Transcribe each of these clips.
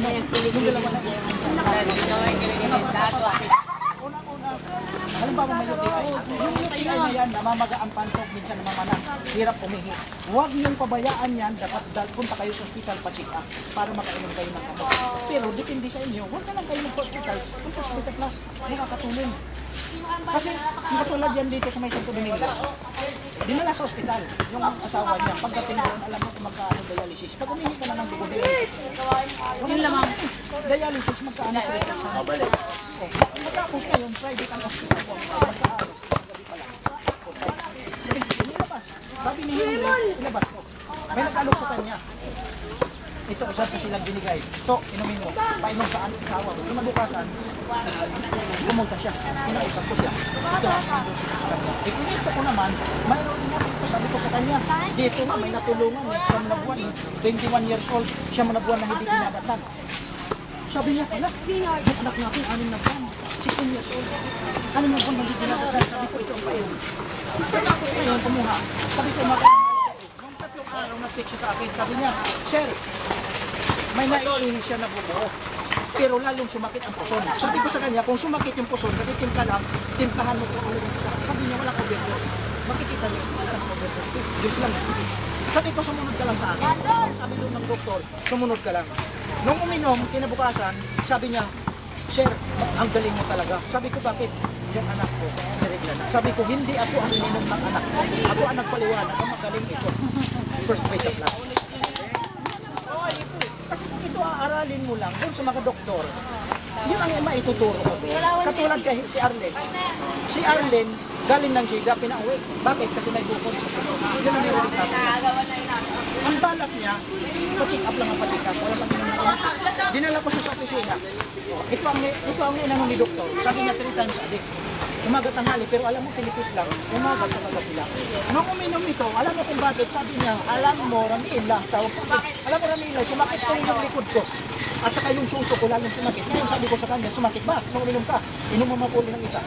Yung dalawa na yan. Unang-una, halimbawa may UTI. Yung UTI na yan, namamaga ang pantok, minsan namamanas, hirap umihi. Huwag niyong pabayaan yan, dapat punta kayo sa hospital pa-check up para makainom kayo ng gamot. Pero depende sa inyo, huwag na lang kayo mag-hospital, punta sa hospital plus, makakatulong. Kasi katulad yan dito sa may Santo Domingo, dinala sa ospital yung asawa niya. Pagdating doon, alam mo kung magkaano dialysis. Pag umihi ka na ng dugo, yun lamang. Dialysis, magkaano ka rin sa mabalik. Matapos na yung Friday ang hospital ko. Magkaano, gabi pala. Nilabas. Sabi niya yung ilabas ko. May nag-alok sa kanya. Ito, isa sa silang binigay. Ito, inumin mo. Painom sa asawa mo. Lumabukasan, pumunta siya. Kinausap ko siya. Ito, ikunito ko naman, mayroon din ako. Sabi ko sa kanya, dito na may natulungan. Siya manabuan, 21 years old. Siya manabuan na hindi pinagatan. Sabi niya, anak natin, 6 na buwan. 16 years old. 6 na buwan hindi pinagatan. Sabi ko, ito ang painom. Pagkatapos ngayon, kumuha. Sabi ko, nung 3 araw na-text siya sa akin, sabi niya, Sir, may naiihi siya na bubuo. Pero lalong sumakit ang puson. Sabi ko sa kanya, kung sumakit yung puson, nagtitimpa lang, timpahan mo kung ulit isa. Sabi niya, wala overdose. Makikita niyo, wala kang overdose. Diyos lang. Sabi ko, sumunod ka lang sa akin. Sabi doon ng doktor, sumunod ka lang. Nung uminom, kinabukasan, sabi niya, Sir, ang galing mo talaga. Sabi ko, bakit? Yung anak ko, niregla na. Sabi ko, hindi ako ang ininom ng anak ko. Ako ang nagpaliwanag, ang magaling ito. First grade of class. Kasi kung ito aaralin mo lang doon sa mga doktor, yun ang maituturo ko. Katulad kay si Arlen. Si Arlen, galing ng Giga, pinauwi. Bakit? Kasi may bukod sa puso. Yun ang nirereklamo niya. Ang balak niya, pa-check up lang ang pa-check up. Wala pang ininom. Dinala ko siya sa opisina. Ito ang inano ni doktor. Sabi niya 3 times a day. Umaga tanghali, pero alam mo, tinipid lang. Umaga sa kagabi lang. Nung uminom ito, alam mo kung bakit? Sabi niya, alam mo, Ramila, tawag sa akin. Alam mo, Ramila, sumakit ko yung likod ko. At saka yung suso ko, lalong sumakit. Ngayon sabi ko sa kanya, sumakit ba? Nung uminom ka, inom mo mapuli ng isa.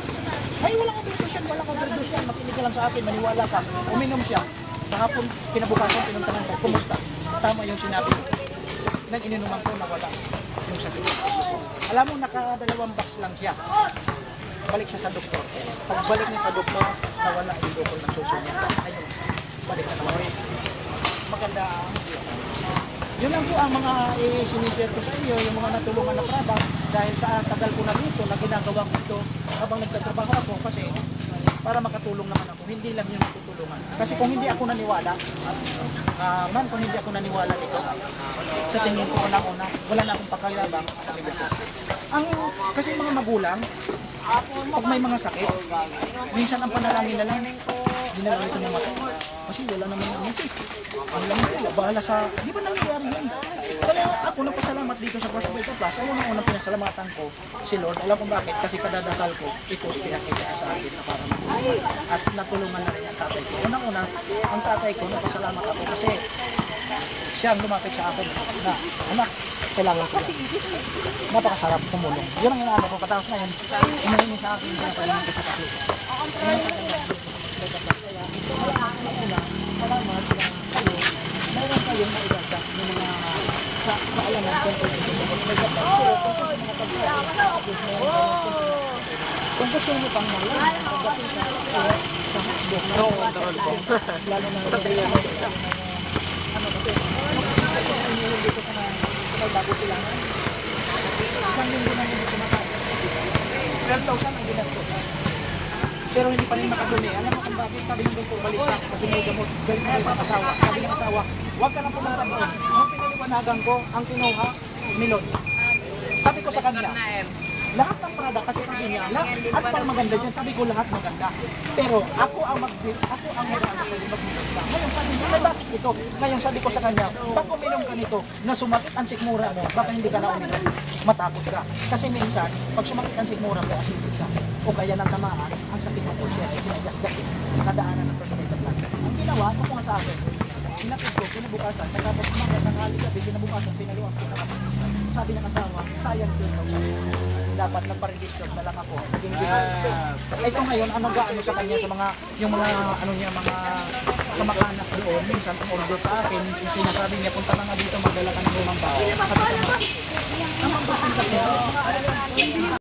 Ay, walang overdose yan, walang overdose yan. Makinig ka lang sa akin, maniwala ka. Uminom siya. Kahapon, kinabukasan, pinuntahan ko, kumusta? Tama yung sinabi ko. Nang ininuman ko, nawala yung sakit. Alam mo, naka-2 box lang siya. Balik siya sa doktor. Pagbalik niya sa doktor, nawala yung doktor ng suso niya. Ayun, balik na naman. Maganda ang yun lang po ang mga sinishare ko sa inyo, yung mga natulungan na product. Dahil sa tagal ko na dito, na ginagawa ko ito habang nagtatrabaho ako kasi para makatulong naman ako. Hindi lang yun natutulungan. Kasi kung hindi ako naniwala, kung hindi ako naniwala nito, sa tingin ko unang-una, wala na akong pakalabang sa pamilya ko. Kasi mga magulang, pag may mga sakit, minsan ang panalangin na lang, dinala ito ng mata. Kasi wala naman ng ito. Ang lang ito, bahala sa, di ba nangyayari yun? Kaya ako nagpasalamat dito sa First Grade of Class. Ang unang-unang pinasalamatan ko, si Lord. Alam kong bakit, kasi kadadasal ko, ito pinakita niya sa akin na para matulungan. At natulungan na rin ang tatay ko. Unang-una, ang tatay ko, nagpasalamat ako kasi siya ang lumapit sa akin na, anak, kailangan ko lang. Napakasarap tumulong. Yun ang inaano ko. Katapos na yun, umahin sa akin, pinapalaman ko sa tatlo. Salamat lang kayo. Mayroon kayong maidagdag ng mga kaalaman tungkol sa mga kung gusto mo pang malaman, pagdating sa hotdog, lalo na ano kasi, dito sa may bago silangan. Isang linggo na hindi kumakain. 12,000 ang ginastos. Pero hindi pa rin makadumi. Alam mo kung bakit? Sabi ng doktor, balik ka kasi may gamot. Galing na yung asawa. Sabi ng asawa, huwag ka lang pumunta doon. Nung pinaliwanagan ko, ang kinuha, milon. Sabi ko sa kanya, lahat ng product, kasi sabi niya, at pang maganda dyan, sabi ko lahat maganda. Pero ako ang mag-ano sa iyo magmumula. Ngayon sabi niya, bakit ito? Ngayon sabi ko sa kanya, pag uminom ka nito, na sumakit ang sikmura mo, baka hindi ka na uminom. Matakot ka. Kasi minsan, pag sumakit ang sikmura mo, asinit ka. O kaya nang tamaan, ang sakit ng pulsya, kasi nagasgasin, nakadaanan ng personal plan. Ang ginawa, ito nga sa akin, inatid ko, kinabukasan, natapos umaga, tanghali gabi, kinabukasan, pinaluan ko na kami. Sabi ng asawa, sayang 12,000. Dapat nagpa-register na lang ako. Naging ito ngayon, ang nag-ano sa kanya, sa mga, yung mga, ano niya, mga kamakanak doon, minsan order sa akin, sinasabi niya, punta na nga dito, magdala ka ng lumang bahay.